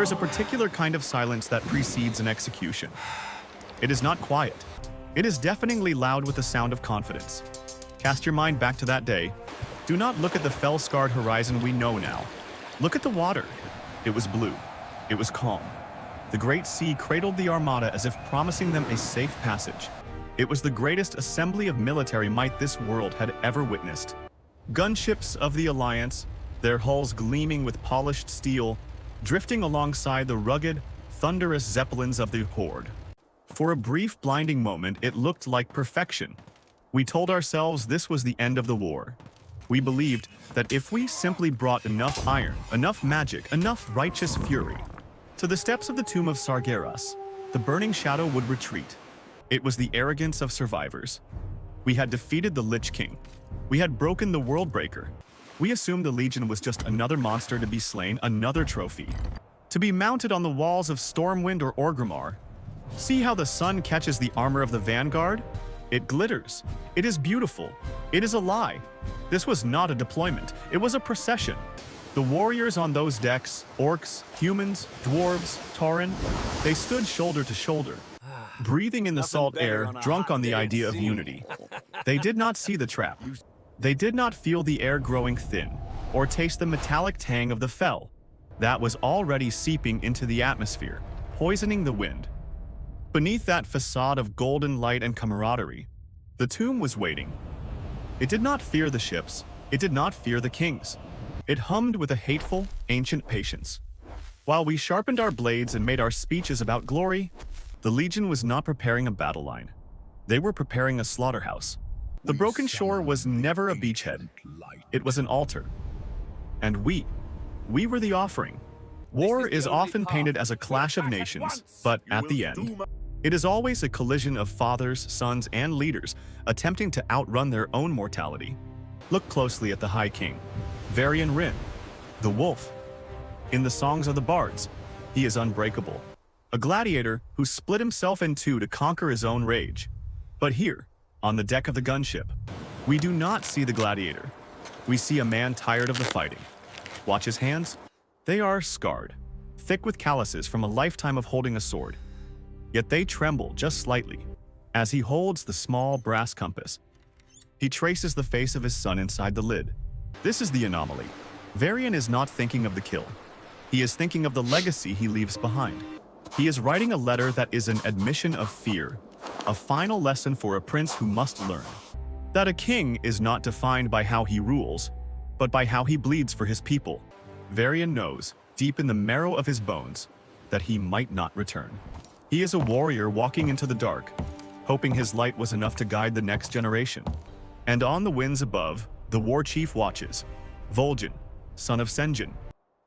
There is a particular kind of silence that precedes an execution. It is not quiet. It is deafeningly loud with the sound of confidence. Cast your mind back to that day. Do not look at the fell-scarred horizon we know now. Look at the water. It was blue. It was calm. The great sea cradled the armada as if promising them a safe passage. It was the greatest assembly of military might this world had ever witnessed. Gunships of the Alliance, their hulls gleaming with polished steel, drifting alongside the rugged, thunderous zeppelins of the Horde. For a brief, blinding moment, it looked like perfection. We told ourselves this was the end of the war. We believed that if we simply brought enough iron, enough magic, enough righteous fury to the steps of the tomb of Sargeras, the burning shadow would retreat. It was the arrogance of survivors. We had defeated the Lich King. We had broken the Worldbreaker. We assumed the Legion was just another monster to be slain, another trophy, to be mounted on the walls of Stormwind or Orgrimmar. See how the sun catches the armor of the Vanguard? It glitters. It is beautiful. It is a lie. This was not a deployment. It was a procession. The warriors on those decks, orcs, humans, dwarves, Tauren, they stood shoulder to shoulder, breathing in the salt air, drunk on the idea of unity. They did not see the trap. They did not feel the air growing thin, or taste the metallic tang of the fell that was already seeping into the atmosphere, poisoning the wind. Beneath that facade of golden light and camaraderie, the tomb was waiting. It did not fear the ships. It did not fear the kings. It hummed with a hateful, ancient patience. While we sharpened our blades and made our speeches about glory, the Legion was not preparing a battle line. They were preparing a slaughterhouse. The broken shore was never a beachhead. It was an altar. And we were the offering. War is often painted as a clash of nations, but at the end, it is always a collision of fathers, sons, and leaders attempting to outrun their own mortality. Look closely at the High King Varian Wrynn, the wolf. In the songs of the bards, he is unbreakable, a gladiator who split himself in two to conquer his own rage. But here, on the deck of the gunship, we do not see the gladiator. We see a man tired of the fighting. Watch his hands. They are scarred, thick with calluses from a lifetime of holding a sword. Yet they tremble just slightly as he holds the small brass compass. He traces the face of his son inside the lid. This is the anomaly. Varian is not thinking of the kill. He is thinking of the legacy he leaves behind. He is writing a letter that is an admission of fear, a final lesson for a prince who must learn that a king is not defined by how he rules, but by how he bleeds for his people. Varian knows, deep in the marrow of his bones, that he might not return. He is a warrior walking into the dark, hoping his light was enough to guide the next generation. And on the winds above, the war chief watches, Vol'jin, son of Sen'jin.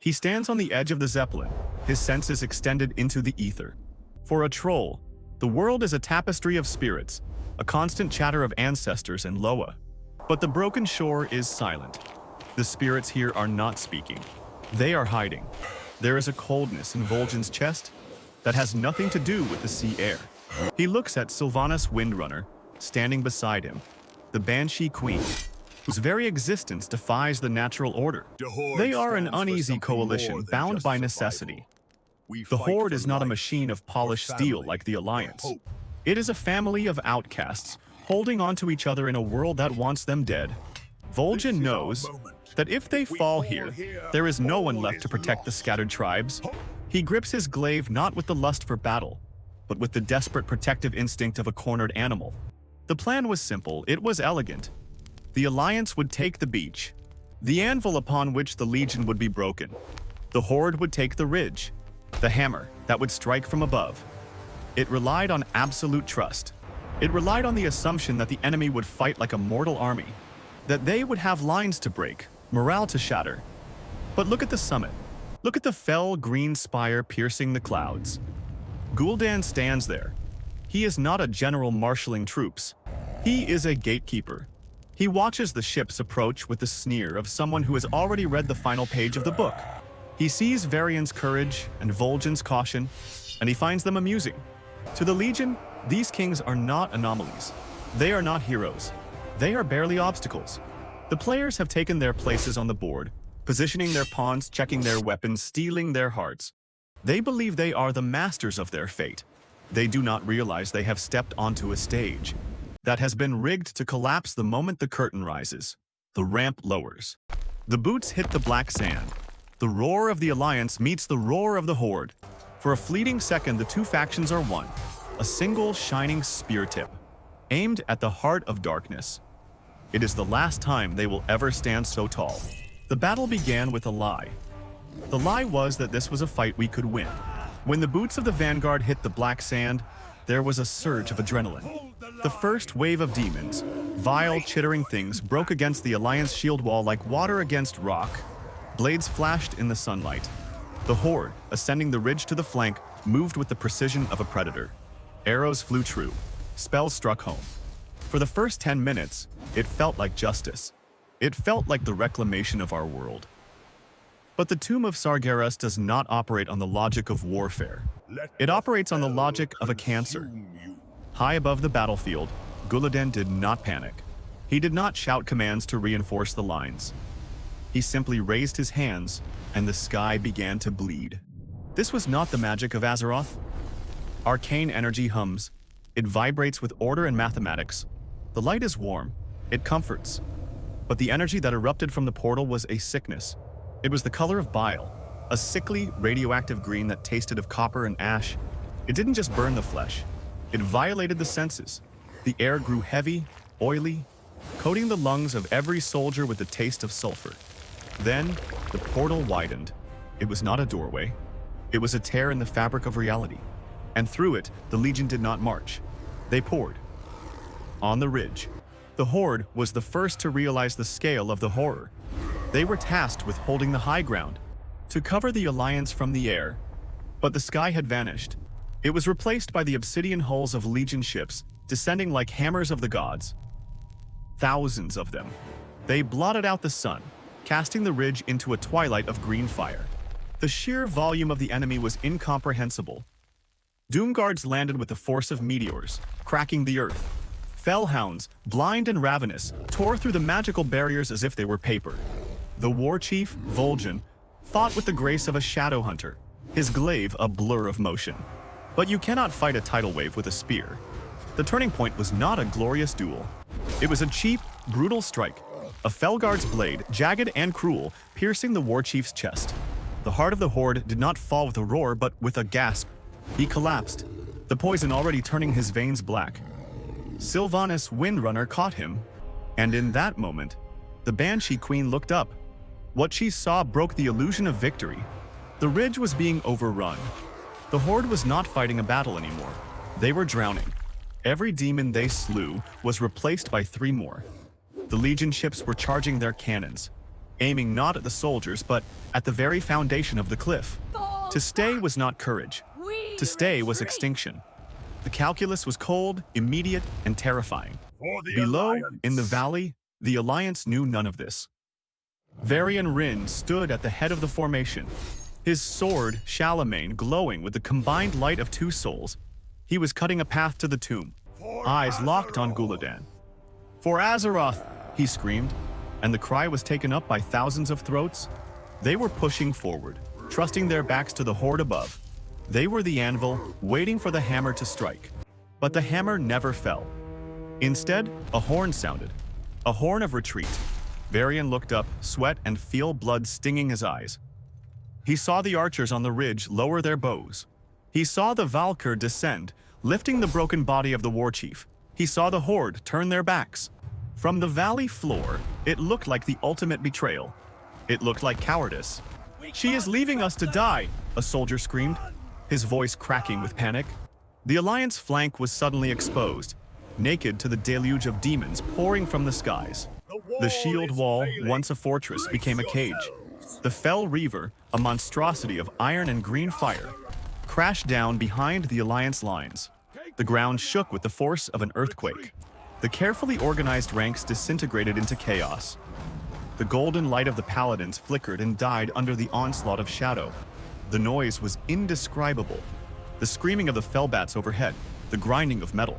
He stands on the edge of the Zeppelin, his senses extended into the ether. For a troll, the world is a tapestry of spirits, a constant chatter of ancestors and Loa. But the broken shore is silent. The spirits here are not speaking. They are hiding. There is a coldness in Vol'jin's chest that has nothing to do with the sea air. He looks at Sylvanas Windrunner, standing beside him, the Banshee Queen, whose very existence defies the natural order. They are an uneasy coalition bound by necessity. The Horde is not a machine of polished steel like the Alliance. It is a family of outcasts, holding on to each other in a world that wants them dead. Vol'jin knows that if they fall here, there is no one left to protect the scattered tribes. He grips his glaive not with the lust for battle, but with the desperate protective instinct of a cornered animal. The plan was simple, it was elegant. The Alliance would take the beach, the anvil upon which the Legion would be broken. The Horde would take the ridge, the hammer that would strike from above. It relied on absolute trust. It relied on the assumption that the enemy would fight like a mortal army, that they would have lines to break, morale to shatter. But look at the summit. Look at the fell green spire piercing the clouds. Gul'dan stands there. He is not a general marshalling troops. He is a gatekeeper. He watches the ships approach with the sneer of someone who has already read the final page of the book. He sees Varian's courage and Vol'jin's caution, and he finds them amusing. To the Legion, these kings are not anomalies. They are not heroes. They are barely obstacles. The players have taken their places on the board, positioning their pawns, checking their weapons, stealing their hearts. They believe they are the masters of their fate. They do not realize they have stepped onto a stage that has been rigged to collapse the moment the curtain rises. The ramp lowers. The boots hit the black sand. The roar of the Alliance meets the roar of the Horde. For a fleeting second, the two factions are one. A single shining spear tip, aimed at the heart of darkness. It is the last time they will ever stand so tall. The battle began with a lie. The lie was that this was a fight we could win. When the boots of the vanguard hit the black sand, there was a surge of adrenaline. The first wave of demons, vile, chittering things, broke against the Alliance shield wall like water against rock. Blades flashed in the sunlight. The Horde, ascending the ridge to the flank, moved with the precision of a predator. Arrows flew true. Spells struck home. For the first 10 minutes, it felt like justice. It felt like the reclamation of our world. But the Tomb of Sargeras does not operate on the logic of warfare. It operates on the logic of a cancer. High above the battlefield, Gul'dan did not panic. He did not shout commands to reinforce the lines. He simply raised his hands, and the sky began to bleed. This was not the magic of Azeroth. Arcane energy hums. It vibrates with order and mathematics. The light is warm. It comforts. But the energy that erupted from the portal was a sickness. It was the color of bile, a sickly, radioactive green that tasted of copper and ash. It didn't just burn the flesh. It violated the senses. The air grew heavy, oily, coating the lungs of every soldier with the taste of sulfur. Then, the portal widened. It was not a doorway. It was a tear in the fabric of reality. And through it, the Legion did not march. They poured. On the ridge, the Horde was the first to realize the scale of the horror. They were tasked with holding the high ground, to cover the Alliance from the air. But the sky had vanished. It was replaced by the obsidian hulls of Legion ships, descending like hammers of the gods. Thousands of them. They blotted out the sun, casting the ridge into a twilight of green fire. The sheer volume of the enemy was incomprehensible. Doomguards landed with the force of meteors, cracking the earth. Fellhounds, blind and ravenous, tore through the magical barriers as if they were paper. The war chief, Vol'jin, fought with the grace of a shadow hunter, his glaive a blur of motion. But you cannot fight a tidal wave with a spear. The turning point was not a glorious duel. It was a cheap, brutal strike. A Felguard's blade, jagged and cruel, piercing the war chief's chest. The heart of the Horde did not fall with a roar, but with a gasp. He collapsed, the poison already turning his veins black. Sylvanas Windrunner caught him, and in that moment, the Banshee Queen looked up. What she saw broke the illusion of victory. The ridge was being overrun. The Horde was not fighting a battle anymore. They were drowning. Every demon they slew was replaced by 3 more. The Legion ships were charging their cannons, aiming not at the soldiers, but at the very foundation of the cliff. To stay was not courage. To stay was extinction. The calculus was cold, immediate, and terrifying. Below, in the valley, the Alliance knew none of this. Varian Wrynn stood at the head of the formation, his sword, Charlemagne, glowing with the combined light of 2 souls. He was cutting a path to the tomb, eyes locked on Gul'dan. "For Azeroth!" he screamed, and the cry was taken up by thousands of throats. They were pushing forward, trusting their backs to the Horde above. They were the anvil, waiting for the hammer to strike. But the hammer never fell. Instead, a horn sounded, a horn of retreat. Varian looked up, sweat and feel blood stinging his eyes. He saw the archers on the ridge lower their bows. He saw the Valkyr descend, lifting the broken body of the war chief. He saw the Horde turn their backs. From the valley floor, it looked like the ultimate betrayal. It looked like cowardice. "She is leaving us to die," a soldier screamed, his voice cracking with panic. The Alliance flank was suddenly exposed, naked to the deluge of demons pouring from the skies. The shield wall, once a fortress, became a cage. The Fell Reaver, a monstrosity of iron and green fire, crashed down behind the Alliance lines. The ground shook with the force of an earthquake. The carefully organized ranks disintegrated into chaos. The golden light of the paladins flickered and died under the onslaught of shadow. The noise was indescribable. The screaming of the fellbats overhead, the grinding of metal,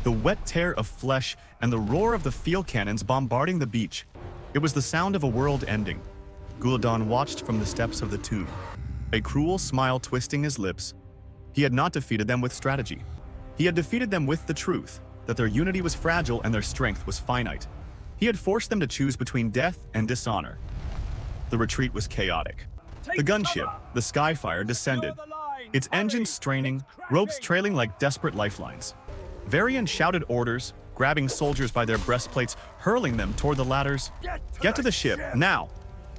the wet tear of flesh, and the roar of the field cannons bombarding the beach. It was the sound of a world ending. Gul'dan watched from the steps of the tomb. a cruel smile twisting his lips. He had not defeated them with strategy. He had defeated them with the truth that their unity was fragile and their strength was finite. He had forced them to choose between death and dishonor. The retreat was chaotic. The gunship, the Skyfire, descended, its engines straining, ropes trailing like desperate lifelines. Varian shouted orders, grabbing soldiers by their breastplates, hurling them toward the ladders. Get to the ship, now!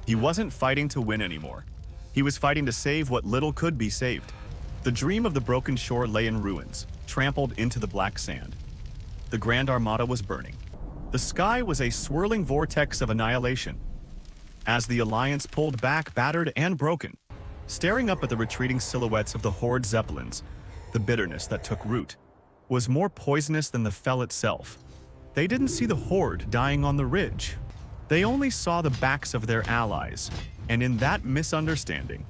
He wasn't fighting to win anymore. He was fighting to save what little could be saved. The dream of the broken shore lay in ruins, trampled into the black sand. The Grand Armada was burning. The sky was a swirling vortex of annihilation. As the Alliance pulled back, battered and broken, staring up at the retreating silhouettes of the Horde Zeppelins, the bitterness that took root was more poisonous than the fell itself. They didn't see the Horde dying on the ridge. They only saw the backs of their allies, and in that misunderstanding,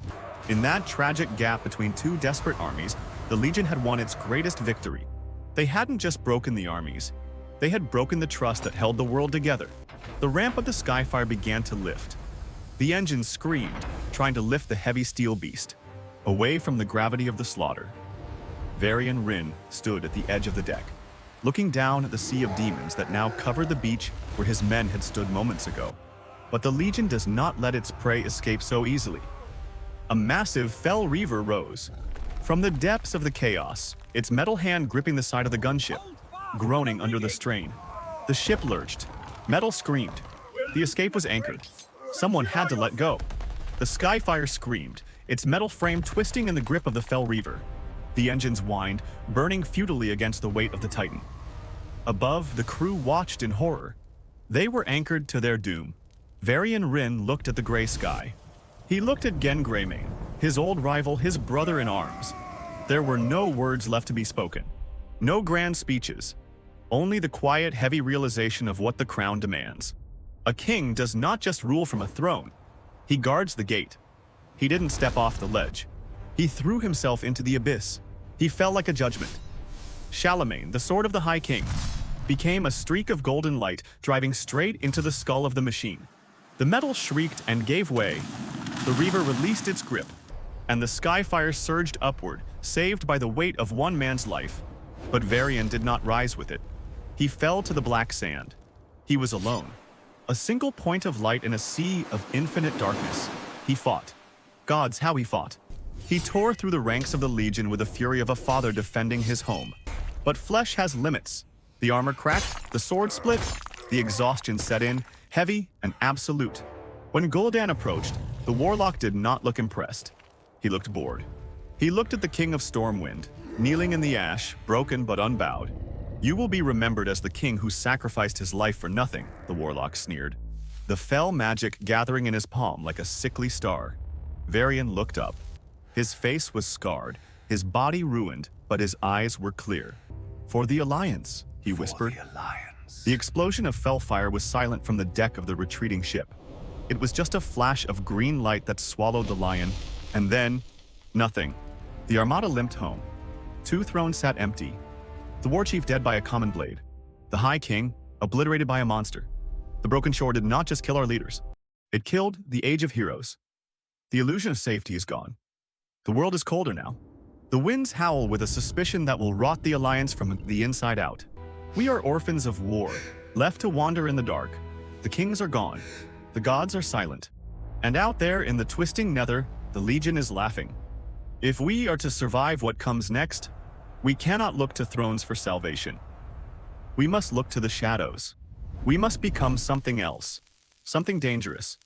in that tragic gap between two desperate armies, the Legion had won its greatest victory. They hadn't just broken the armies, they had broken the trust that held the world together. The ramp of the Skyfire began to lift. The engines screamed, trying to lift the heavy steel beast, away from the gravity of the slaughter. Varian Wrynn stood at the edge of the deck, looking down at the sea of demons that now covered the beach where his men had stood moments ago. But the Legion does not let its prey escape so easily. A massive fell reaver rose. From the depths of the chaos, its metal hand gripping the side of the gunship, groaning under the strain. The ship lurched. Metal screamed. The escape was anchored. Someone had to let go. The Skyfire screamed, its metal frame twisting in the grip of the fell reaver. The engines whined, burning futilely against the weight of the Titan. Above, the crew watched in horror. They were anchored to their doom. Varian Wrynn looked at the gray sky. He looked at Gen Greymane, his old rival, his brother in arms. There were no words left to be spoken. No grand speeches. Only the quiet, heavy realization of what the crown demands. A king does not just rule from a throne. He guards the gate. He didn't step off the ledge. He threw himself into the abyss. He fell like a judgment. Charlemagne, the sword of the High King, became a streak of golden light driving straight into the skull of the machine. The metal shrieked and gave way. The reaver released its grip, and the Skyfire surged upward, saved by the weight of one man's life. But Varian did not rise with it. He fell to the black sand. He was alone. A single point of light in a sea of infinite darkness. He fought. Gods, how he fought. He tore through the ranks of the Legion with the fury of a father defending his home. But flesh has limits. The armor cracked, the sword split, the exhaustion set in, heavy and absolute. When Gul'dan approached, the warlock did not look impressed. He looked bored. He looked at the King of Stormwind, kneeling in the ash, broken but unbowed. You will be remembered as the king who sacrificed his life for nothing, the warlock sneered. The fell magic gathering in his palm like a sickly star. Varian looked up. His face was scarred, his body ruined, but his eyes were clear. For the Alliance, he whispered. For the Alliance. The explosion of fellfire was silent from the deck of the retreating ship. It was just a flash of green light that swallowed the lion, and then, nothing. The Armada limped home. Two thrones sat empty. The Warchief dead by a common blade. The High King obliterated by a monster. The broken shore did not just kill our leaders. It killed the Age of Heroes. The illusion of safety is gone. The world is colder now. The winds howl with a suspicion that will rot the Alliance from the inside out. We are orphans of war, left to wander in the dark. The kings are gone. The gods are silent. And out there in the twisting nether, the Legion is laughing. If we are to survive what comes next, we cannot look to thrones for salvation. We must look to the shadows. We must become something else, something dangerous.